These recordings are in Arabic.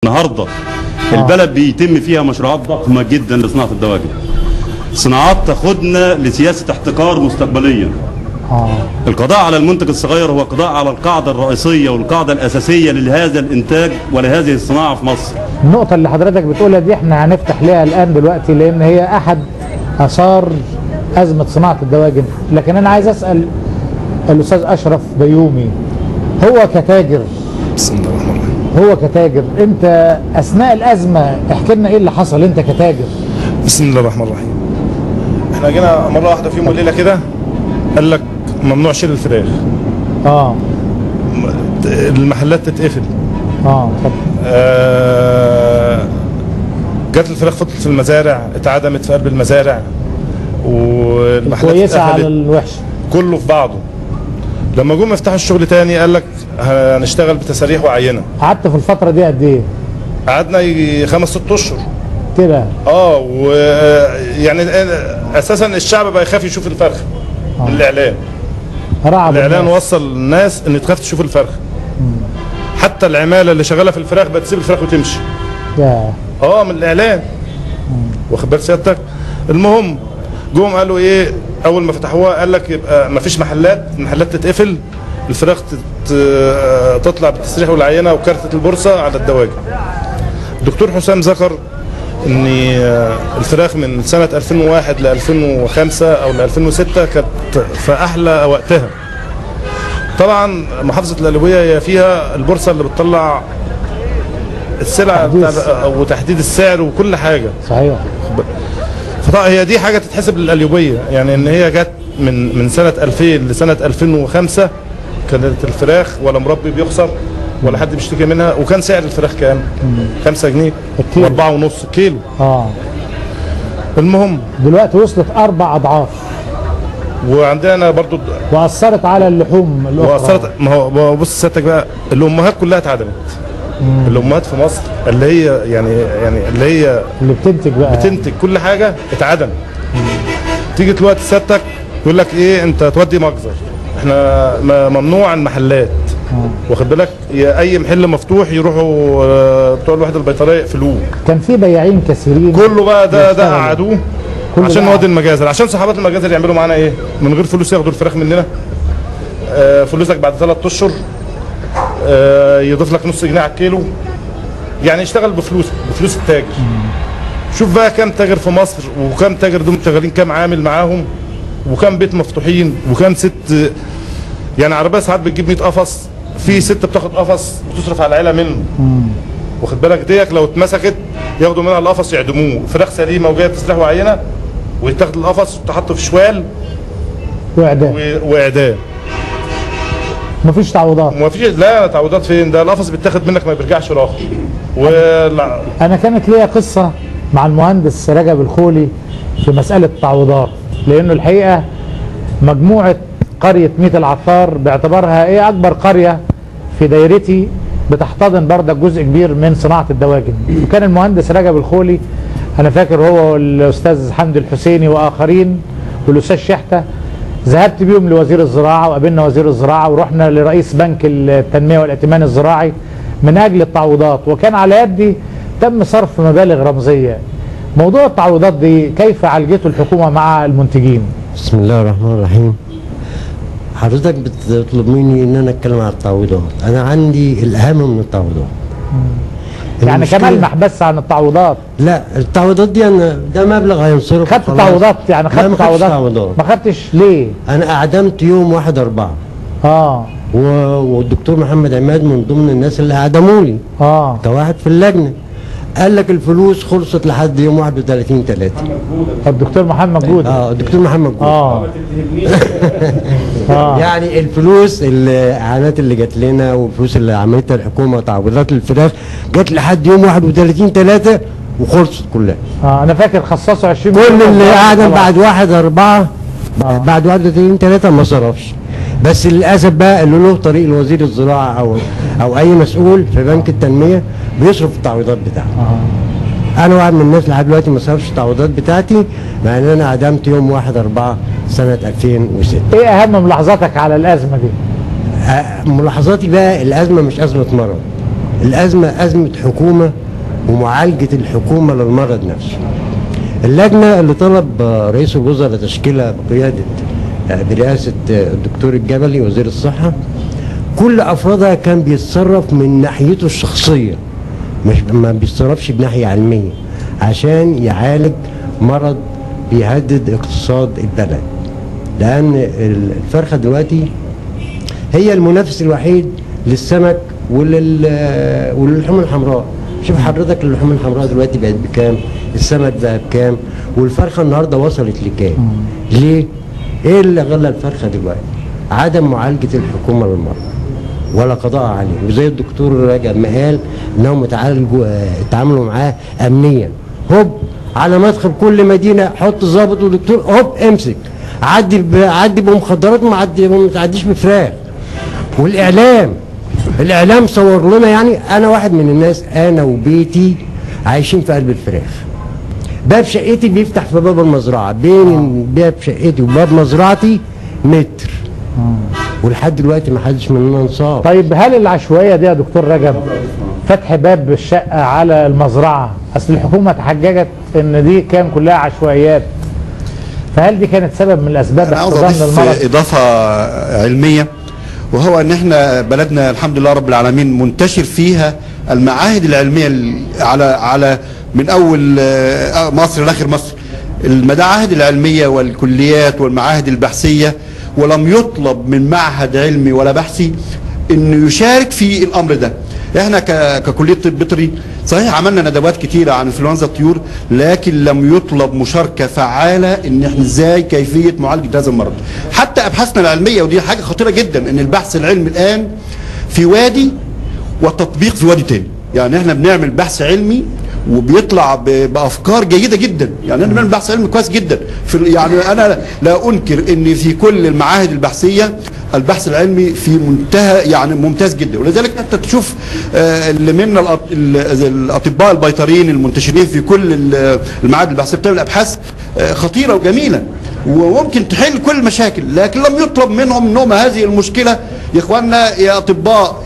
النهارده البلد بيتم فيها مشروعات ضخمه جدا لصناعه الدواجن. صناعات تاخدنا لسياسه احتكار مستقبليا. القضاء على المنتج الصغير هو قضاء على القاعده الرئيسيه والقاعده الاساسيه لهذا الانتاج ولهذه الصناعه في مصر. النقطه اللي حضرتك بتقولها دي احنا هنفتح ليها الان دلوقتي، لان هي احد اثار ازمه صناعه الدواجن. لكن انا عايز اسال الاستاذ اشرف بيومي، هو كتاجر، بسم الله الرحمن الرحيم، هو كتاجر، انت اثناء الازمه احكي لنا ايه اللي حصل انت كتاجر. بسم الله الرحمن الرحيم. احنا جينا مره واحده في يوم وليله كده قال لك ممنوع شيل الفراخ. المحلات تتقفل. جت الفراخ فضلت في المزارع، اتعدمت في قلب المزارع، والمحلات كويسه على الوحش كله في بعضه. لما جم يفتحوا الشغل تاني قال لك هنشتغل بتساريح وعينه. قعدت في الفتره دي قد ايه؟ قعدنا 5-6 اشهر كده. ويعني اساسا الشعب بقى يخاف يشوف الفرخ من الاعلان. الاعلان وصل الناس ان تخاف تشوف الفرخ. حتى العماله اللي شغاله في الفراخ بقت تسيب الفراخ وتمشي. من الاعلان. واخد بال سيادتك؟ المهم جم قالوا ايه اول ما فتحوها قال لك يبقى ما فيش محلات، المحلات تتقفل، الفراخ تطلع بالتسريح والعينه وكارتة البورصه على الدواجن. الدكتور حسام ذكر ان الفراخ من سنه 2001 ل 2005 او ل 2006 كانت في احلى وقتها. طبعا محافظه القليوبيه هي فيها البورصه اللي بتطلع السلع وتحديد السعر وكل حاجه. صحيح. فطبعا هي دي حاجه تتحسب للقليوبيه، يعني ان هي جت من سنه 2000 لسنه 2005 كانت الفراخ ولا مربي بيخسر ولا حد بيشتكي منها، وكان سعر الفراخ كام؟ 5 جنيه و4.5 كيلو. المهم دلوقتي وصلت 4 أضعاف. وعندنا برضو واثرت على اللحوم الاخرى. واثرت. ما هو بص سيادتك بقى، الامهات كلها اتعدمت. الامهات في مصر اللي هي اللي بتنتج كل حاجه اتعدم. تيجي دلوقتي سيادتك يقول لك ايه انت تودي مجزر، احنا ممنوع المحلات. واخد بالك؟ اي محل مفتوح يروحوا بتوع الوحده البيطريه يقفلوه. كان في بياعين كثيرين كله بقى ده قعدوه عشان نودي المجازر، عشان صحابات المجازر يعملوا معانا ايه؟ من غير فلوس ياخدوا الفراخ مننا. فلوسك بعد 3 اشهر يضيف لك نص جنيه على الكيلو. يعني اشتغل بفلوس التاجر. شوف بقى كام تاجر في مصر وكام تاجر دول شغالين، كام عامل معاهم وكام بيت مفتوحين وكام ست. يعني عربيه ساعات بتجيب 100 قفص، في ست بتاخد قفص بتصرف على العيله منه. واخد بالك؟ ديك لو اتمسكت ياخدوا منها القفص يعدموه. فراخ سليمه وجايه تسرح وعينه ويتاخد القفص وتحط في شوال واعدام. مفيش تعويضات؟ لا تعويضات فين؟ ده القفص بيتاخد منك ما بيرجعش راخر. انا كانت ليا قصه مع المهندس رجب الخولي في مساله التعويضات، لانه الحقيقه مجموعه قريه ميت العطار باعتبارها ايه اكبر قريه في دايرتي بتحتضن بردك جزء كبير من صناعه الدواجن. وكان المهندس رجب الخولي انا فاكر هو والاستاذ حمدي الحسيني واخرين والاستاذ شحته، ذهبت بيهم لوزير الزراعه وقابلنا وزير الزراعه ورحنا لرئيس بنك التنميه والائتمان الزراعي من اجل التعويضات، وكان على يدي تم صرف مبالغ رمزيه. موضوع التعويضات دي كيف عالجته الحكومه مع المنتجين؟ بسم الله الرحمن الرحيم. حضرتك بتطلب مني ان انا اتكلم عن التعويضات، انا عندي الاهم من التعويضات. يعني كملمح بس عن التعويضات. لا التعويضات دي انا ده مبلغ هينصرف. خدت تعويضات؟ يعني خدت تعويضات؟ ما خدتش ليه؟ انا اعدمت يوم 1/4. والدكتور محمد عماد من ضمن الناس اللي اعدموا لي. كواحد في اللجنه. قال لك الفلوس خلصت لحد يوم 31/3. الدكتور محمد جودة. الدكتور محمد جودة. يعني الفلوس الاعانات اللي جات لنا والفلوس اللي عملتها الحكومه تعويضات الفراخ جات لحد يوم 31/3 وخلصت كلها. انا فاكر خصصوا 20 كل اللي قعد بعد 1/4 بعد 31/3 ما صرفش. بس للاسف بقى اللي له طريق لوزير الزراعه او اي مسؤول في بنك التنميه بيصرف التعويضات بتاعته. انا واحد من الناس لحد دلوقتي ما صرفش التعويضات بتاعتي، مع ان انا عدمت يوم 1/4 سنه 2006. ايه اهم ملاحظاتك على الازمه دي؟ ملاحظاتي بقى الازمه مش ازمه مرض، الازمه ازمه حكومه ومعالجه الحكومه للمرض نفسه. اللجنه اللي طلب رئيس الوزراء تشكيلها برئاسه الدكتور الجبلي وزير الصحه، كل افرادها كان بيتصرف من ناحيته الشخصيه، مش ما بيتصرفش بناحيه علميه عشان يعالج مرض بيهدد اقتصاد البلد. لان الفرخه دلوقتي هي المنافس الوحيد للسمك وللحوم الحمراء. شوف حضرتك اللحوم الحمراء دلوقتي بقت بكام، السمك بقى بكام، والفرخه النهارده وصلت لكام؟ ليه؟ ايه اللي غلى الفرخه دلوقتي؟ عدم معالجه الحكومه للمرض ولا قضاء عليه. وزي الدكتور رجب ما قال انهم اتعاملوا معاه امنيا. هوب على مدخل كل مدينه حط ضابط ودكتور، هوب امسك، عدي بمخدرات، ما تعديش بفراخ. والاعلام صور لنا، يعني انا واحد من الناس، انا وبيتي عايشين في قلب الفراخ. باب شقتي بيفتح في باب المزرعه، بين باب شقتي وباب مزرعتي متر. ولحد دلوقتي ما حدش مننا انصاف. طيب هل العشوائيه دي يا دكتور رجب، فتح باب الشقه على المزرعه، اصل الحكومه تحججت ان دي كان كلها عشوائيات، فهل دي كانت سبب من الاسباب احتضان للمرض؟ اضافه علميه، وهو ان احنا بلدنا الحمد لله رب العالمين منتشر فيها المعاهد العلميه على من اول مصر لاخر مصر. المعاهد العلميه والكليات والمعاهد البحثيه، ولم يطلب من معهد علمي ولا بحثي انه يشارك في الامر ده. احنا ككليه طب بيطري صحيح عملنا ندوات كتيره عن انفلونزا الطيور، لكن لم يطلب مشاركه فعاله ان احنا ازاي كيفيه معالجه هذا المرض. حتى ابحاثنا العلميه، ودي حاجه خطيره جدا، ان البحث العلمي الان في وادي والتطبيق في وادي تاني. يعني احنا بنعمل بحث علمي وبيطلع بافكار جيده جدا، يعني انا بنعمل بحث علمي كويس جدا يعني انا لا انكر ان في كل المعاهد البحثيه البحث العلمي في منتهى يعني ممتاز جدا. ولذلك انت تشوف اللي منا الاطباء البيطريين المنتشرين في كل المعاهد البحثيه بتعمل ابحاث خطيره وجميله وممكن تحل كل المشاكل، لكن لم يطلب منهم هذه المشكله. يا اخواننا يا اطباء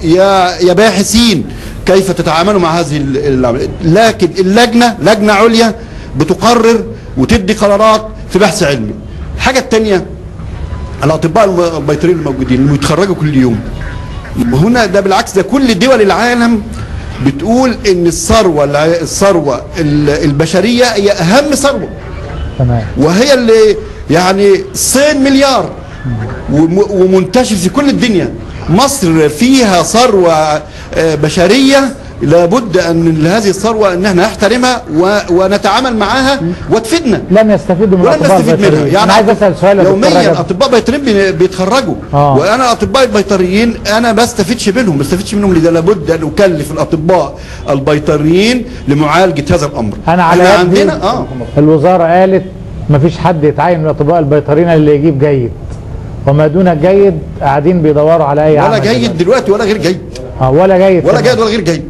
يا باحثين، كيف تتعاملوا مع هذه العملية؟ لكن اللجنة لجنة عليا بتقرر وتدي قرارات في بحث علمي. الحاجة الثانية، الأطباء البيطريين الموجودين اللي بيتخرجوا كل يوم هنا، ده بالعكس، ده كل دول العالم بتقول إن الثروة البشرية هي أهم ثروة، وهي اللي يعني صين مليار ومنتشر في كل الدنيا. مصر فيها ثروة بشرية لابد ان هذه الثروه ان احنا نحترمها ونتعامل معاها وتفيدنا. لن يستفيدوا من الاطباء البيطريين. يعني انا عايز اسال سؤال يوميا اطباء بيطريين بيتخرجوا وانا اطباء البيطريين انا ما بستفدش منهم لذا لابد ان اكلف الاطباء البيطريين لمعالجه هذا الامر. انا على عندنا الوزاره قالت ما فيش حد يتعين من الاطباء البيطريين اللي يجيب جيد، وما دون الجيد قاعدين بيدوروا على اي عمل. ولا جيد دلوقتي ولا غير جيد. ولا جيد ولا جيد ولا غير جيد.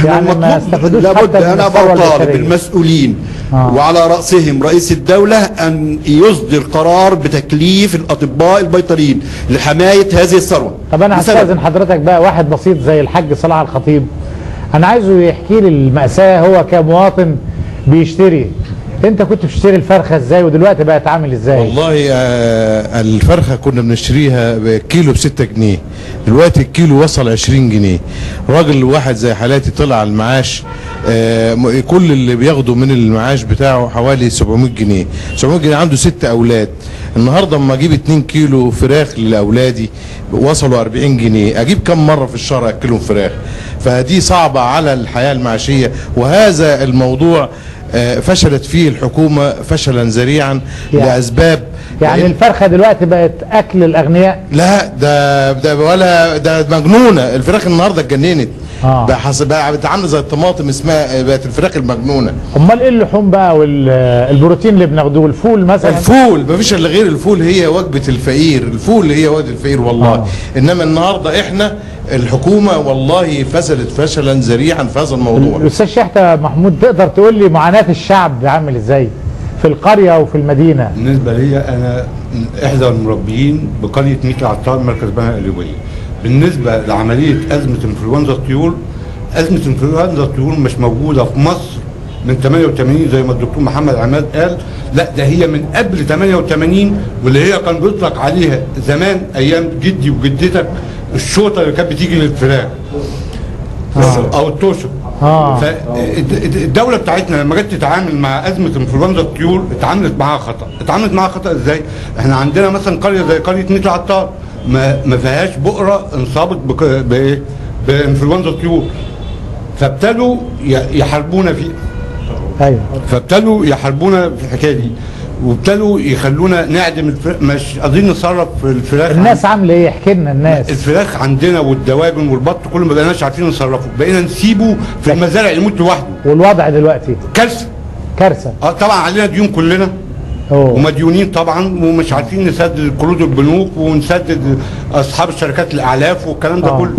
يعني ما استفادوش. لابد انا بطالب المسؤولين وعلى راسهم رئيس الدوله ان يصدر قرار بتكليف الاطباء البيطريين لحمايه هذه الثروه. طب انا هستاذن حضرتك بقى، واحد بسيط زي الحاج صلاح الخطيب، انا عايزه يحكي لي المأساة هو كمواطن بيشتري. انت كنت بتشتري الفرخه ازاي ودلوقتي بقت عامل ازاي؟ والله الفرخه كنا بنشتريها بكيلو ب6 جنيه، دلوقتي الكيلو وصل 20 جنيه. راجل واحد زي حالاتي طلع على المعاش، كل اللي بياخده من المعاش بتاعه حوالي 700 جنيه. 700 جنيه عنده 6 اولاد. النهارده اما اجيب 2 كيلو فراخ لاولادي وصلوا 40 جنيه، اجيب كم مره في الشهر اكلهم فراخ؟ فدي صعبه على الحياه المعيشيه، وهذا الموضوع فشلت فيه الحكومة فشلا ذريعا لأسباب. يعني الفرخة دلوقتي بقت أكل الأغنياء؟ لا ده ولا ده مجنونة. الفراخ النهاردة اتجننت. بقت عامله زي الطماطم، اسمها بقت الفراخ المجنونه. امال ايه اللحوم بقى والبروتين اللي بناخدوه؟ الفول مثلا؟ الفول مفيش الا غير الفول، هي وجبه الفقير، الفول هي وجبه الفقير والله. انما النهارده احنا الحكومه والله فشلت فشلا ذريعا في هذا الموضوع. الاستاذ شحته محمود، تقدر تقول لي معاناه الشعب عامل ازاي في القريه وفي المدينه؟ بالنسبه لي انا احدى المربيين بقريه ميت العطار مركز بنها القليوبيه. بالنسبه لعمليه ازمه انفلونزا الطيور، ازمه انفلونزا الطيور مش موجوده في مصر من 88 زي ما الدكتور محمد عماد قال، لا ده هي من قبل 88، واللي هي كان بيطلق عليها زمان ايام جدي وجدتك الشوطه اللي كانت بتيجي للفراخ او التوشة. فالدوله بتاعتنا لما جت تتعامل مع ازمه انفلونزا الطيور اتعاملت معاها خطا. اتعاملت معاها خطا ازاي؟ احنا عندنا مثلا قريه زي قريه ميت العطار ما فيهاش بقره انصابت بانفلونزا الطيور، فابتدوا يحاربونا فيه. ايوه، فابتدوا يحاربونا في الحكايه دي، وابتدوا يخلونا نعدم الفراخ، مش قادرين نصرف في الفراخ. الناس عامله ايه؟ احكي لنا الناس. الفراخ عندنا والدواجن والبط كله ما بقيناش عارفين نصرفه، بقينا نسيبه في المزارع يموت لوحده. والوضع دلوقتي كارثه. كارثه. طبعا علينا ديون كلنا. ومديونين طبعا، ومش عارفين نسدد قروض البنوك ونسدد اصحاب الشركات الاعلاف والكلام ده كله.